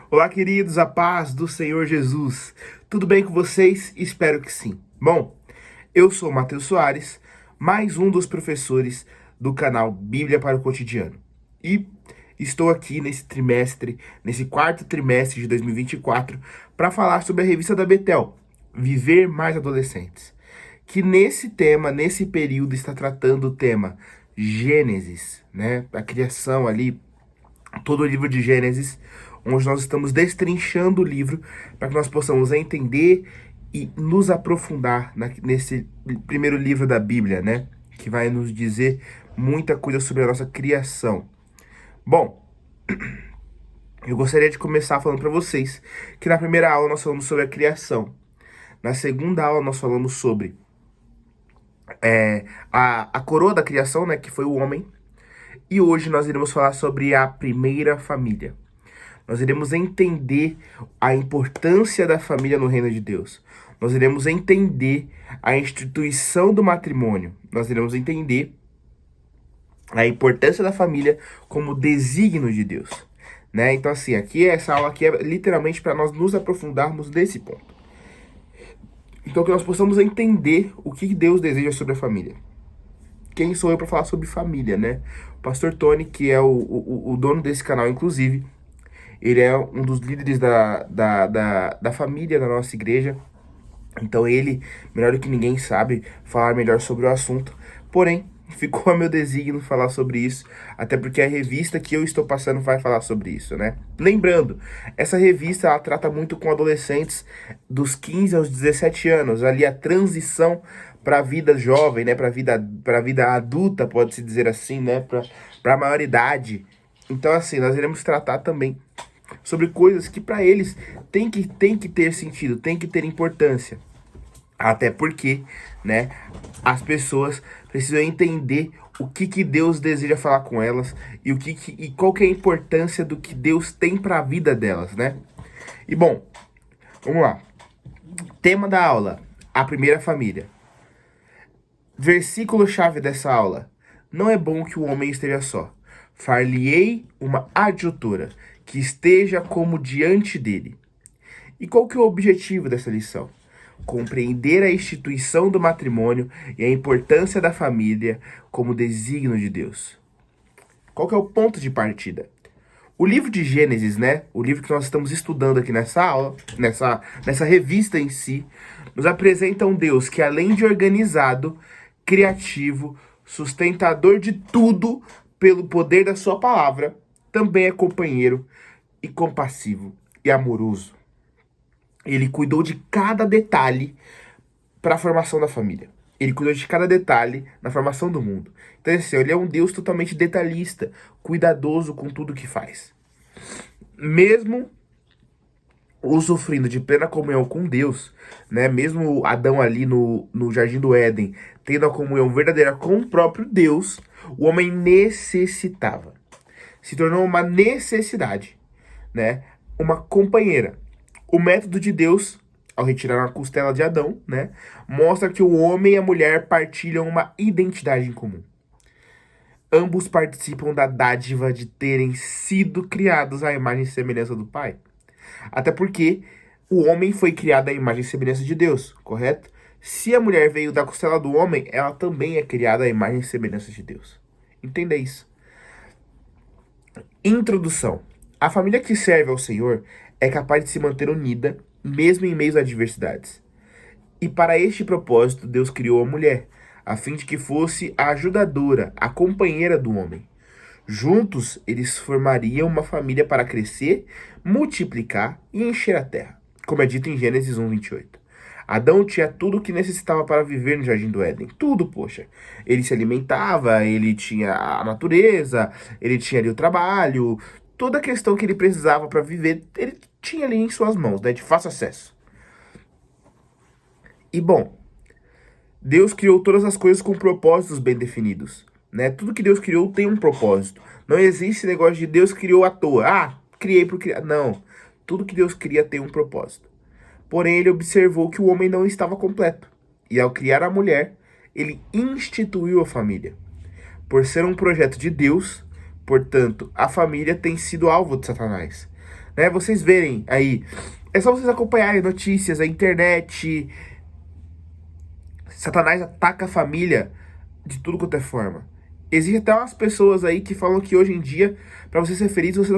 Olá, queridos, a paz do Senhor Jesus. Tudo bem com vocês? Espero que sim. Bom, eu sou o Matheus Soares, mais um dos professores do canal Bíblia para o Cotidiano. E estou aqui nesse quarto trimestre de 2024, para falar sobre a revista da Betel, Viver Mais Adolescentes, que nesse período, está tratando o tema Gênesis, né? A criação ali, todo o livro de Gênesis, onde nós estamos destrinchando o livro para que nós possamos entender e nos aprofundar nesse primeiro livro da Bíblia, né? Que vai nos dizer muita coisa sobre a nossa criação. Bom, eu gostaria de começar falando para vocês que na primeira aula nós falamos sobre a criação. Na segunda aula nós falamos sobre a coroa da criação, né? Que foi o homem. E hoje nós iremos falar sobre a primeira família. Nós iremos entender a importância da família no reino de Deus. Nós iremos entender a instituição do matrimônio. Nós iremos entender a importância da família como desígnio de Deus, né? Então, assim, essa aula aqui é literalmente para nós nos aprofundarmos nesse ponto. Então, que nós possamos entender o que Deus deseja sobre a família. Quem sou eu para falar sobre família, né? O pastor Tony, que é o dono desse canal, inclusive, ele é um dos líderes da família da nossa igreja. Então ele, melhor do que ninguém, sabe falar melhor sobre o assunto. Porém, ficou a meu desígnio falar sobre isso, até porque a revista que eu estou passando vai falar sobre isso, né? Lembrando, essa revista ela trata muito com adolescentes dos 15 aos 17 anos, ali a transição para a vida jovem, né? Para a vida adulta, pode-se dizer assim, né? Para a maioridade. Então, assim, nós iremos tratar também sobre coisas que para eles tem que ter sentido, tem que ter importância. Até porque, né, as pessoas precisam entender o que Deus deseja falar com elas e e qual que é a importância do que Deus tem para a vida delas, né? E bom, vamos lá. Tema da aula: a primeira família. Versículo-chave dessa aula: não é bom que o homem esteja só. Far-lhe-ei uma adjutora, que esteja como diante dele. E qual que é o objetivo dessa lição? Compreender a instituição do matrimônio e a importância da família como desígnio de Deus. Qual que é o ponto de partida? O livro de Gênesis, né? O livro que nós estamos estudando aqui nessa aula, nessa revista em si, nos apresenta um Deus que, além de organizado, criativo, sustentador de tudo pelo poder da sua palavra, também é companheiro e compassivo e amoroso. Ele cuidou de cada detalhe para a formação da família. Ele cuidou de cada detalhe na formação do mundo. Então, assim, ele é um Deus totalmente detalhista, cuidadoso com tudo que faz. Mesmo usufruindo de plena comunhão com Deus, né? Mesmo Adão ali no Jardim do Éden, tendo a comunhão verdadeira com o próprio Deus, o homem necessitava. Se tornou uma necessidade, né? Uma companheira. O método de Deus, ao retirar a costela de Adão, né, mostra que o homem e a mulher partilham uma identidade em comum. Ambos participam da dádiva de terem sido criados à imagem e semelhança do Pai. Até porque o homem foi criado à imagem e semelhança de Deus, correto? Se a mulher veio da costela do homem, ela também é criada à imagem e semelhança de Deus. Entenda isso. Introdução. A família que serve ao Senhor é capaz de se manter unida, mesmo em meio às adversidades. E para este propósito, Deus criou a mulher, a fim de que fosse a ajudadora, a companheira do homem. Juntos, eles formariam uma família para crescer, multiplicar e encher a terra, como é dito em Gênesis 1:28. Adão tinha tudo o que necessitava para viver no Jardim do Éden. Tudo, poxa. Ele se alimentava, ele tinha a natureza, ele tinha ali o trabalho, toda a questão que ele precisava para viver, ele tinha ali em suas mãos, né, de fácil acesso. E bom, Deus criou todas as coisas com propósitos bem definidos, né? Tudo que Deus criou tem um propósito. Não existe esse negócio de Deus criou à toa. Ah, criei por criar. Não. Tudo que Deus cria tem um propósito. Porém, ele observou que o homem não estava completo. E ao criar a mulher, ele instituiu a família. Por ser um projeto de Deus, portanto, a família tem sido alvo de Satanás. né? Vocês verem aí, é só vocês acompanharem notícias, a internet. Satanás ataca a família de tudo quanto é forma. Existem até umas pessoas aí que falam que hoje em dia, para você ser feliz, você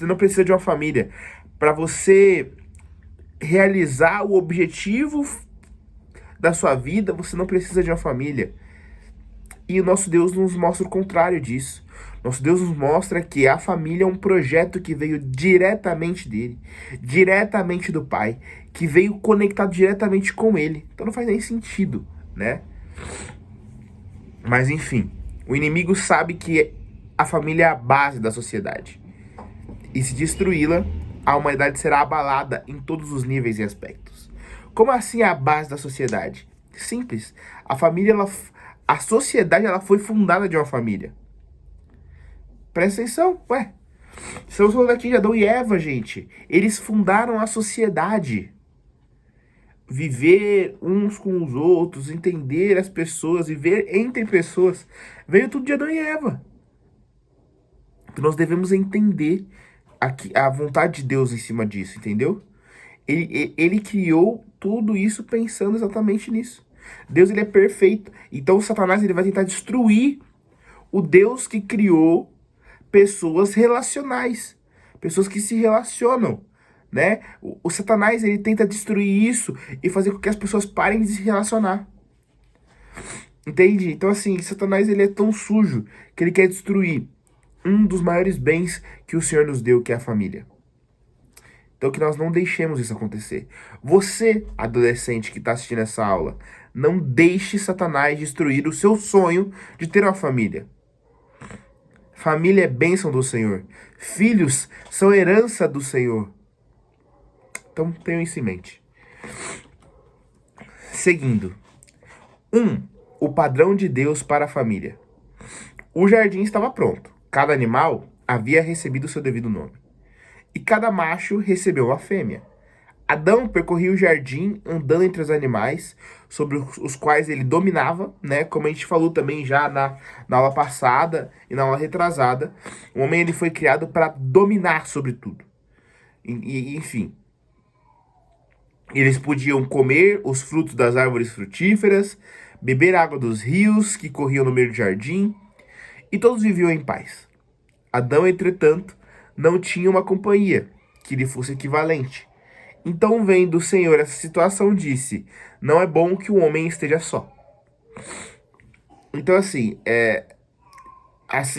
não precisa de uma família. Para você realizar o objetivo da sua vida, você não precisa de uma família. E o nosso Deus nos mostra o contrário disso. Nosso Deus nos mostra que a família é um projeto que veio diretamente dele, diretamente do Pai, que veio conectado diretamente com ele. Então não faz nem sentido, né? Mas enfim, o inimigo sabe que a família é a base da sociedade. E se destruí-la, a humanidade será abalada em todos os níveis e aspectos. Como assim é a base da sociedade? Simples. A sociedade ela foi fundada de uma família. Presta atenção, ué. Estamos falando aqui de Adão e Eva, gente. Eles fundaram a sociedade. Viver uns com os outros, entender as pessoas, viver entre pessoas, veio tudo de Adão e Eva. Então nós devemos entender a vontade de Deus em cima disso, entendeu? Ele criou tudo isso pensando exatamente nisso. Deus ele é perfeito. Então o Satanás ele vai tentar destruir o Deus que criou pessoas relacionais, pessoas que se relacionam, né? O Satanás ele tenta destruir isso e fazer com que as pessoas parem de se relacionar. Entende? Então assim, Satanás ele é tão sujo que ele quer destruir um dos maiores bens que o Senhor nos deu, que é a família. Então que nós não deixemos isso acontecer. Você, adolescente que está assistindo essa aula, não deixe Satanás destruir o seu sonho de ter uma família. Família é bênção do Senhor. Filhos são herança do Senhor. Então tenham isso em mente. Seguindo. 1. O padrão de Deus para a família. O jardim estava pronto. Cada animal havia recebido seu devido nome. E cada macho recebeu uma fêmea. Adão percorria o jardim andando entre os animais, sobre os quais ele dominava, né? Como a gente falou também já na aula passada e na aula retrasada. O homem ele foi criado para dominar sobre tudo. Enfim. Eles podiam comer os frutos das árvores frutíferas, beber água dos rios que corriam no meio do jardim, e todos viviam em paz. Adão, entretanto, não tinha uma companhia que lhe fosse equivalente. Então, vendo o Senhor essa situação, disse: não é bom que o homem esteja só. Então, assim,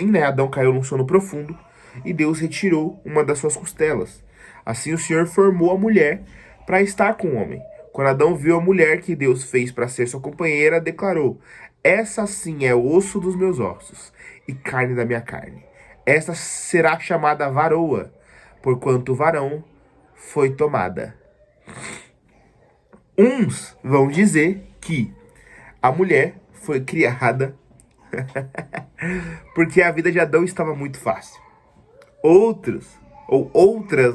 né, Adão caiu num sono profundo e Deus retirou uma das suas costelas. Assim, o Senhor formou a mulher para estar com o homem. Quando Adão viu a mulher que Deus fez para ser sua companheira, declarou: essa sim é osso dos meus ossos e carne da minha carne. Esta será chamada varoa, porquanto varão foi tomada. Uns vão dizer que a mulher foi criada porque a vida de Adão estava muito fácil. Outras,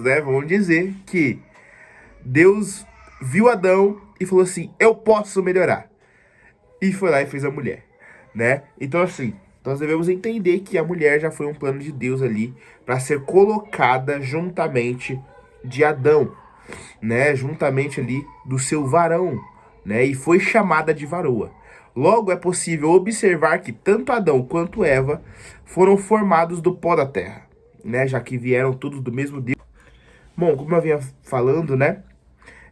né, vão dizer que Deus viu Adão e falou assim: eu posso melhorar. E foi lá e fez a mulher, né? Então assim, nós devemos entender que a mulher já foi um plano de Deus ali para ser colocada juntamente de Adão, né? Juntamente ali do seu varão, né? E foi chamada de varoa. Logo é possível observar que tanto Adão quanto Eva foram formados do pó da terra, né? Já que vieram todos do mesmo Deus. Bom, como eu vinha falando, né?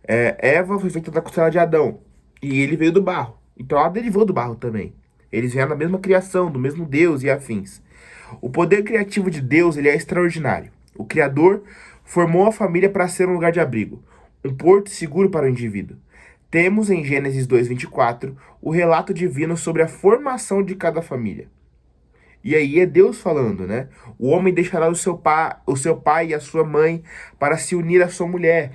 Eva foi feita da costela de Adão e ele veio do barro. Então ela derivou do barro também. Eles vieram da mesma criação, do mesmo Deus e afins. O poder criativo de Deus ele é extraordinário. O Criador formou a família para ser um lugar de abrigo, um porto seguro para o indivíduo. Temos em Gênesis 2:24 o relato divino sobre a formação de cada família. E aí é Deus falando, né? O homem deixará o seu pai e a sua mãe para se unir à sua mulher,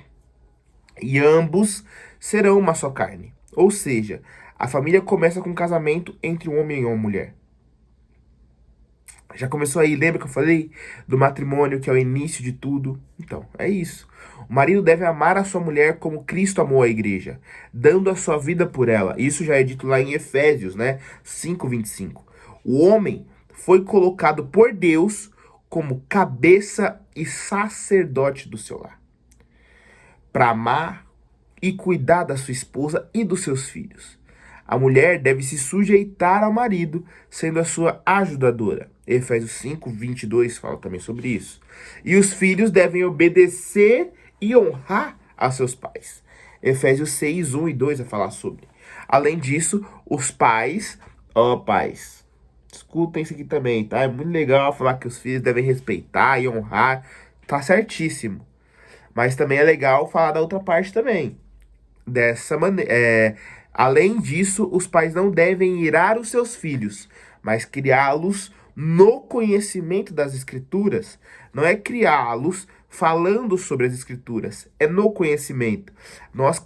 e ambos serão uma só carne. Ou seja, a família começa com um casamento entre um homem e uma mulher. Já começou aí, lembra que eu falei do matrimônio, que é o início de tudo? Então, é isso. O marido deve amar a sua mulher como Cristo amou a igreja, dando a sua vida por ela. Isso já é dito lá em Efésios, né? 5:25. O homem foi colocado por Deus como cabeça e sacerdote do seu lar, para amar e cuidar da sua esposa e dos seus filhos. A mulher deve se sujeitar ao marido, sendo a sua ajudadora. Efésios 5:22 fala também sobre isso. E os filhos devem obedecer e honrar a seus pais. Efésios 6:1 e 2 vai falar sobre. Além disso, os pais, pais, escutem isso aqui também, tá? É muito legal falar que os filhos devem respeitar e honrar, tá certíssimo. Mas também é legal falar da outra parte também. Dessa maneira, além disso, os pais não devem irar os seus filhos, mas criá-los no conhecimento das Escrituras. Não é criá-los falando sobre as Escrituras, é no conhecimento. Nós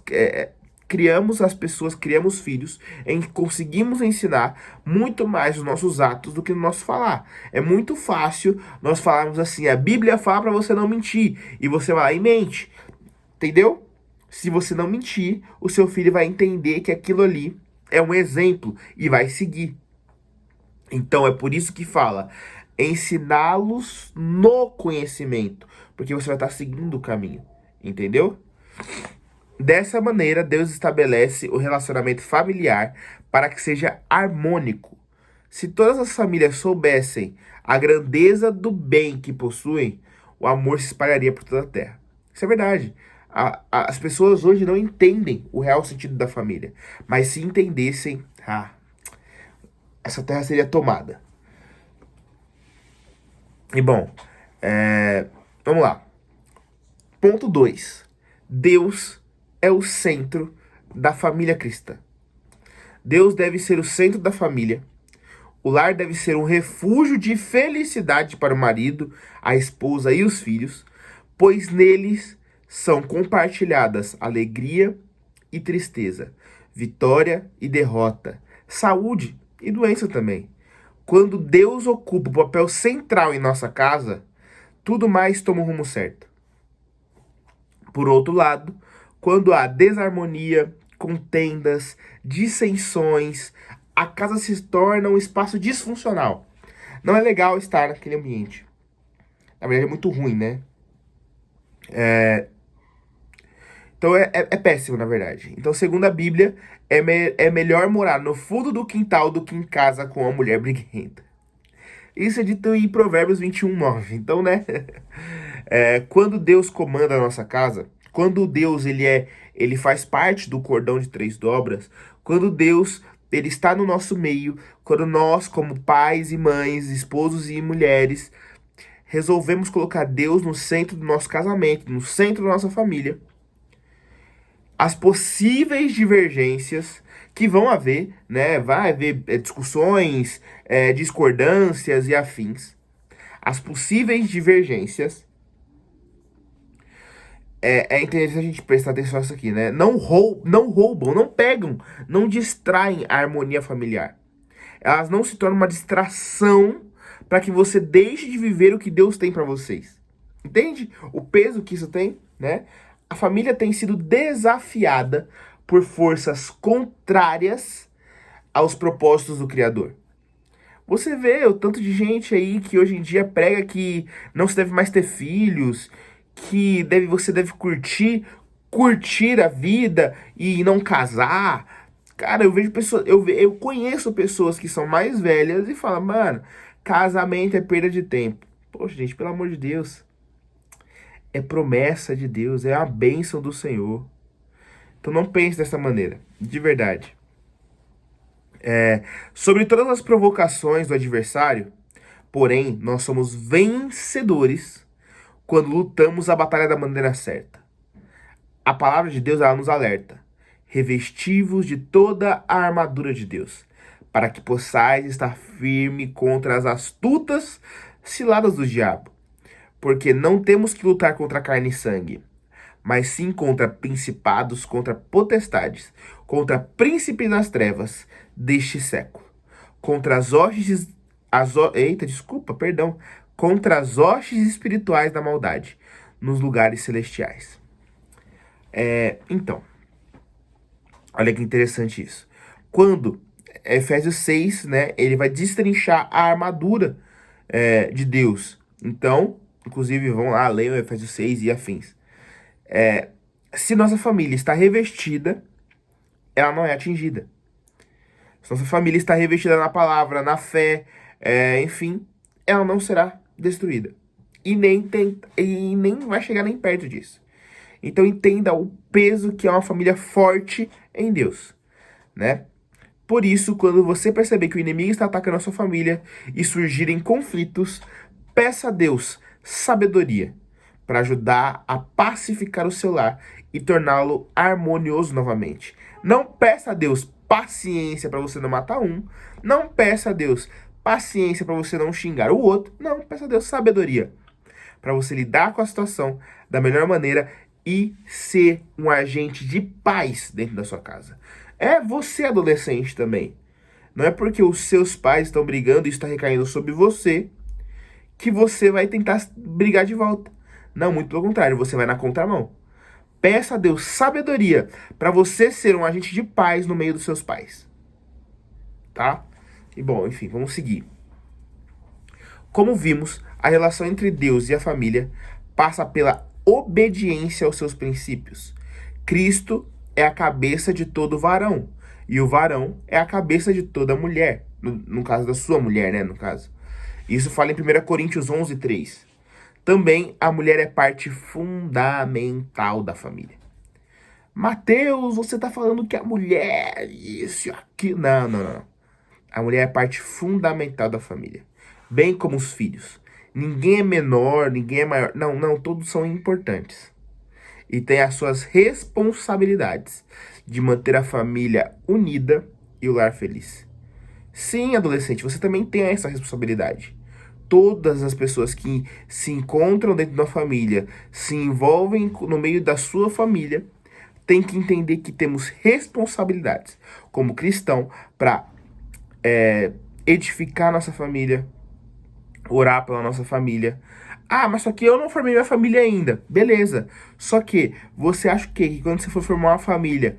criamos as pessoas, criamos filhos em que conseguimos ensinar muito mais os nossos atos do que no nosso falar. É muito fácil nós falarmos assim, a Bíblia fala para você não mentir, e você vai lá e mente, entendeu? Se você não mentir, o seu filho vai entender que aquilo ali é um exemplo e vai seguir. Então é por isso que fala, ensiná-los no conhecimento, porque você vai estar seguindo o caminho, entendeu? Dessa maneira, Deus estabelece o relacionamento familiar para que seja harmônico. Se todas as famílias soubessem a grandeza do bem que possuem, o amor se espalharia por toda a terra. Isso é verdade. As pessoas hoje não entendem o real sentido da família. Mas se entendessem, essa terra seria tomada. E bom, vamos lá. Ponto 2. Deus é o centro da família cristã. Deus deve ser o centro da família. O lar deve ser um refúgio de felicidade para o marido, a esposa e os filhos, pois neles são compartilhadas alegria e tristeza, vitória e derrota, saúde e doença também. Quando Deus ocupa o papel central em nossa casa, tudo mais toma o rumo certo. Por outro lado, quando há desarmonia, contendas, dissensões, a casa se torna um espaço disfuncional. Não é legal estar naquele ambiente. Na verdade, é muito ruim, né? Então é péssimo, na verdade. Então, segundo a Bíblia, é melhor morar no fundo do quintal do que em casa com uma mulher briguenta. Isso é dito em Provérbios 21:9. Então, né? Quando Deus comanda a nossa casa, quando Deus ele faz parte do cordão de 3 dobras, quando Deus ele está no nosso meio, quando nós, como pais e mães, esposos e mulheres, resolvemos colocar Deus no centro do nosso casamento, no centro da nossa família, as possíveis divergências que vão haver, né? Vai haver discussões, discordâncias e afins. As possíveis divergências. É interessante a gente prestar atenção nisso aqui, né? Não roubam, não pegam, não distraem a harmonia familiar. Elas não se tornam uma distração para que você deixe de viver o que Deus tem para vocês. Entende o peso que isso tem, né? A família tem sido desafiada por forças contrárias aos propósitos do Criador. Você vê o tanto de gente aí que hoje em dia prega que não se deve mais ter filhos, que você deve curtir a vida e não casar. Cara, eu vejo pessoas, eu conheço pessoas que são mais velhas e falam, mano, casamento é perda de tempo. Poxa, gente, pelo amor de Deus. É promessa de Deus, é a bênção do Senhor. Então não pense dessa maneira, de verdade. Sobre todas as provocações do adversário, porém, nós somos vencedores quando lutamos a batalha da maneira certa. A palavra de Deus, ela nos alerta. Revestivos de toda a armadura de Deus, para que possais estar firme contra as astutas ciladas do diabo. Porque não temos que lutar contra carne e sangue, mas sim contra principados, contra potestades, contra príncipes das trevas deste século, contra as hostes, contra as hostes espirituais da maldade nos lugares celestiais. Então, olha que interessante isso. Quando Efésios 6, né, ele vai destrinchar a armadura de Deus. Então, Inclusive, vão lá, leiam Efésios 6 e afins. Se nossa família está revestida, ela não é atingida. Se nossa família está revestida na palavra, na fé, enfim, ela não será destruída. E nem vai chegar nem perto disso. Então entenda o peso que é uma família forte em Deus, né? Por isso, quando você perceber que o inimigo está atacando a sua família e surgirem conflitos, peça a Deus sabedoria para ajudar a pacificar o seu lar e torná-lo harmonioso novamente. Não peça a Deus paciência para você não matar um. Não peça a Deus paciência para você não xingar o outro. Não, peça a Deus sabedoria para você lidar com a situação da melhor maneira e ser um agente de paz dentro da sua casa. É você, adolescente, também. Não é porque os seus pais estão brigando e isso está recaindo sobre você que você vai tentar brigar de volta. Não, muito pelo contrário, você vai na contramão. Peça a Deus sabedoria para você ser um agente de paz no meio dos seus pais. Tá? E bom, enfim, vamos seguir. Como vimos, a relação entre Deus e a família passa pela obediência aos seus princípios. Cristo é a cabeça de todo varão, e o varão é a cabeça de toda mulher, no caso da sua mulher, né, no caso. Isso fala em 1 Coríntios 11:3. Também a mulher é parte fundamental da família. Mateus, você está falando que a mulher, isso e aquilo. Não, não, não. A mulher é parte fundamental da família. Bem como os filhos. Ninguém é menor, ninguém é maior. Não, não, todos são importantes. E têm as suas responsabilidades de manter a família unida e o lar feliz. Sim, adolescente, você também tem essa responsabilidade. Todas as pessoas que se encontram dentro da família, se envolvem no meio da sua família, têm que entender que temos responsabilidades como cristão para edificar nossa família, orar pela nossa família. Ah, mas só que eu não formei minha família ainda. Beleza. Só que você acha o quê? Que quando você for formar uma família,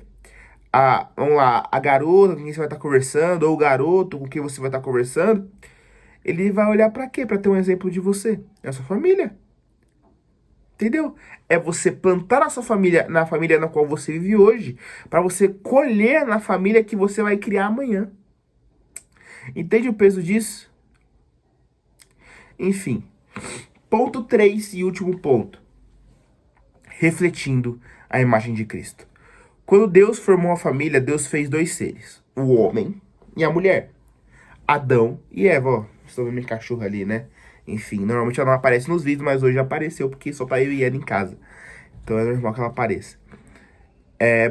vamos lá, a garota com quem você vai estar conversando, ou o garoto com quem você vai estar conversando, ele vai olhar pra quê? Pra ter um exemplo de você. É a sua família. Entendeu? É você plantar a sua família na família na qual você vive hoje, pra você colher na família que você vai criar amanhã. Entende o peso disso? Enfim. Ponto 3 e último ponto. Refletindo a imagem de Cristo. Quando Deus formou a família, Deus fez dois seres. O homem e a mulher. Adão e Eva. Ó, estou vendo minha cachorra ali, né? Enfim, normalmente ela não aparece nos vídeos, mas hoje apareceu porque só tá eu e ela em casa. Então é normal que ela apareça.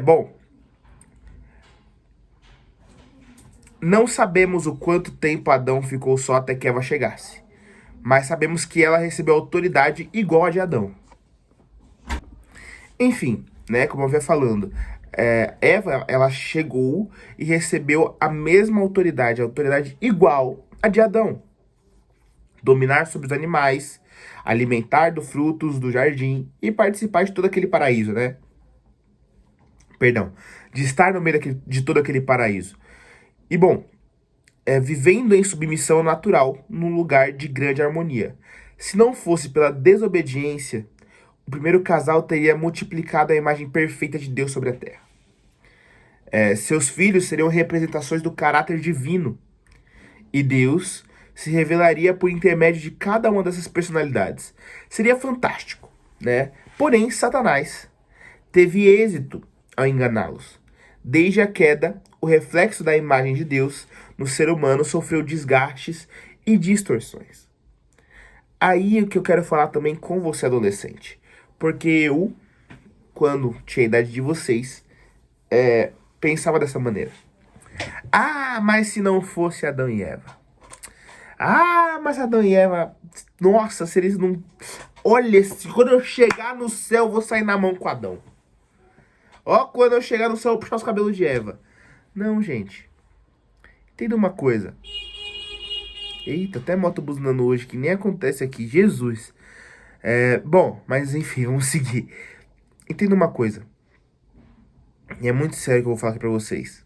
Bom. Não sabemos o quanto tempo Adão ficou só até que Eva chegasse. Mas sabemos que ela recebeu autoridade igual a de Adão. Enfim, né, como eu vinha falando, Eva, ela chegou e recebeu a mesma autoridade, a autoridade igual a de Adão. Dominar sobre os animais, alimentar dos frutos do jardim e participar de todo aquele paraíso, né? Perdão, de estar no meio de todo aquele paraíso. E bom, vivendo em submissão natural, num lugar de grande harmonia. Se não fosse pela desobediência, o primeiro casal teria multiplicado a imagem perfeita de Deus sobre a terra. Seus filhos seriam representações do caráter divino. E Deus se revelaria por intermédio de cada uma dessas personalidades. Seria fantástico, né? Porém, Satanás teve êxito ao enganá-los. Desde a queda, o reflexo da imagem de Deus no ser humano sofreu desgastes e distorções. Aí o que eu quero falar também com você, adolescente. Porque eu, quando tinha a idade de vocês, pensava dessa maneira. Ah, mas se não fosse Adão e Eva. Ah, mas Adão e Eva, nossa, se eles não... Olha, quando eu chegar no céu, eu vou sair na mão com Adão. Ó, quando eu chegar no céu, eu vou puxar os cabelos de Eva. Não, gente. Entenda uma coisa. Eita, até moto buzinando hoje, que nem acontece aqui. Jesus. Bom, mas enfim, vamos seguir. Entenda uma coisa. E é muito sério que eu vou falar aqui pra vocês.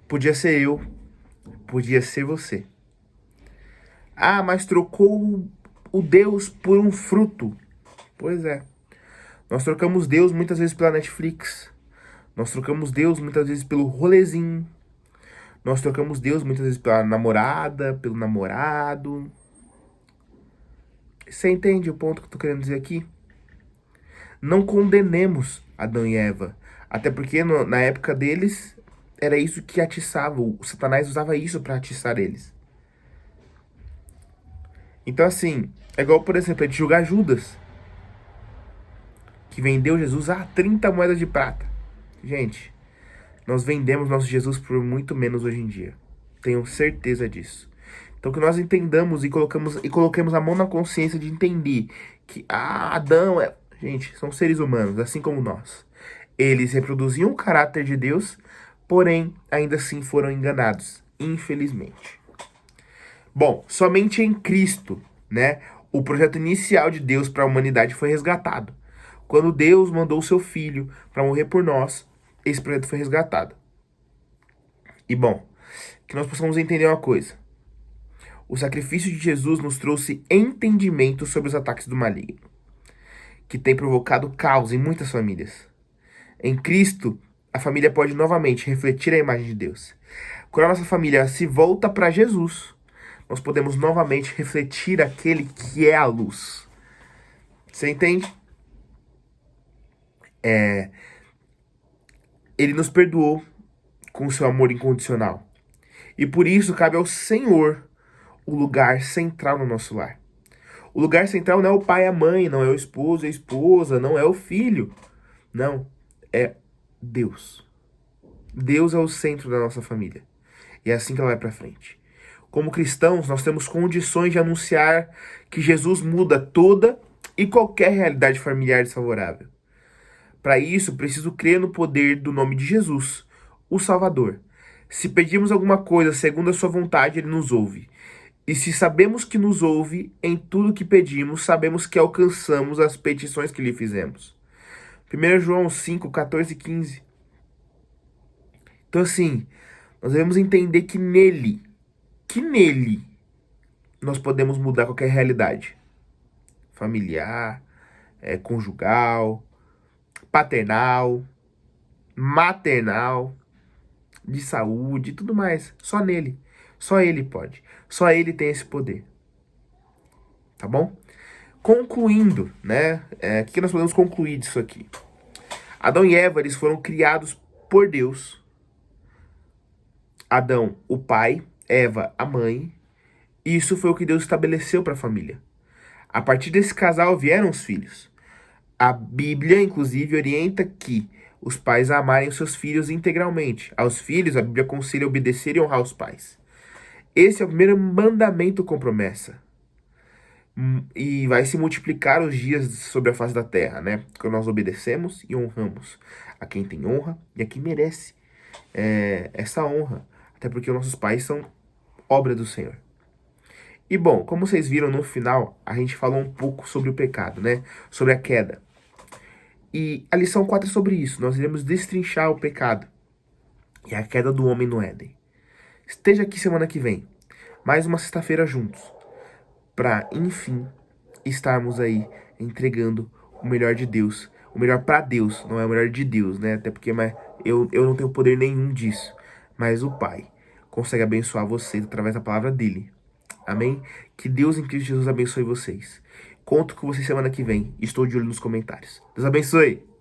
Podia ser eu. Podia ser você. Ah, mas trocou o Deus por um fruto. Pois é. Nós trocamos Deus muitas vezes pela Netflix. Nós trocamos Deus muitas vezes pelo rolezinho. Nós trocamos Deus muitas vezes pela namorada, pelo namorado. Você entende o ponto que eu tô querendo dizer aqui? Não condenemos Adão e Eva. Até porque na época deles, era isso que atiçava. O Satanás usava isso para atiçar eles. Então assim, é igual, por exemplo, a gente julgar Judas, que vendeu Jesus a 30 moedas de prata. Gente, nós vendemos nosso Jesus por muito menos hoje em dia. Tenho certeza disso. Então que nós entendamos e coloquemos a mão na consciência de entender que Adão é... Gente, são seres humanos, assim como nós. Eles reproduziam o caráter de Deus, porém, ainda assim foram enganados, infelizmente. Bom, somente em Cristo, né, o projeto inicial de Deus para a humanidade foi resgatado. Quando Deus mandou o seu Filho para morrer por nós, esse projeto foi resgatado. E bom, que nós possamos entender uma coisa. O sacrifício de Jesus nos trouxe entendimento sobre os ataques do maligno, que tem provocado caos em muitas famílias. Em Cristo, a família pode novamente refletir a imagem de Deus. Quando a nossa família se volta para Jesus, nós podemos novamente refletir aquele que é a luz. Você entende? Ele nos perdoou com o seu amor incondicional. E por isso cabe ao Senhor o lugar central no nosso lar. O lugar central não é o pai e a mãe, não é o esposo e a esposa, não é o filho. Não, é Deus. Deus é o centro da nossa família. E é assim que ela vai para frente. Como cristãos, nós temos condições de anunciar que Jesus muda toda e qualquer realidade familiar desfavorável. Para isso, preciso crer no poder do nome de Jesus, o Salvador. Se pedimos alguma coisa segundo a sua vontade, ele nos ouve. E se sabemos que nos ouve em tudo que pedimos, sabemos que alcançamos as petições que lhe fizemos. 1 João 5, 14 e 15. Então assim, nós devemos entender que nele, nós podemos mudar qualquer realidade. Familiar, conjugal, paternal, maternal, de saúde e tudo mais. Só nele. Só ele pode. Só ele tem esse poder. Tá bom? Concluindo, né? O que nós podemos concluir disso aqui? Adão e Eva, eles foram criados por Deus. Adão, o pai. Eva, a mãe. E isso foi o que Deus estabeleceu para a família. A partir desse casal vieram os filhos. A Bíblia, inclusive, orienta que os pais amarem os seus filhos integralmente. Aos filhos, a Bíblia aconselha obedecer e honrar os pais. Esse é o primeiro mandamento com promessa. E vai se multiplicar os dias sobre a face da terra, né? Quando nós obedecemos e honramos a quem tem honra e a quem merece essa honra. Até porque os nossos pais são obra do Senhor. E bom, como vocês viram no final, a gente falou um pouco sobre o pecado, né? Sobre a queda. E a lição 4 é sobre isso. Nós iremos destrinchar o pecado e a queda do homem no Éden. Esteja aqui semana que vem. Mais uma sexta-feira juntos. Para, enfim, estarmos aí entregando o melhor de Deus. O melhor para Deus, não é o melhor de Deus, né? Até porque eu não tenho poder nenhum disso. Mas o Pai consegue abençoar vocês através da palavra dele. Amém? Que Deus em Cristo Jesus abençoe vocês. Conto com vocês semana que vem. Estou de olho nos comentários. Deus abençoe!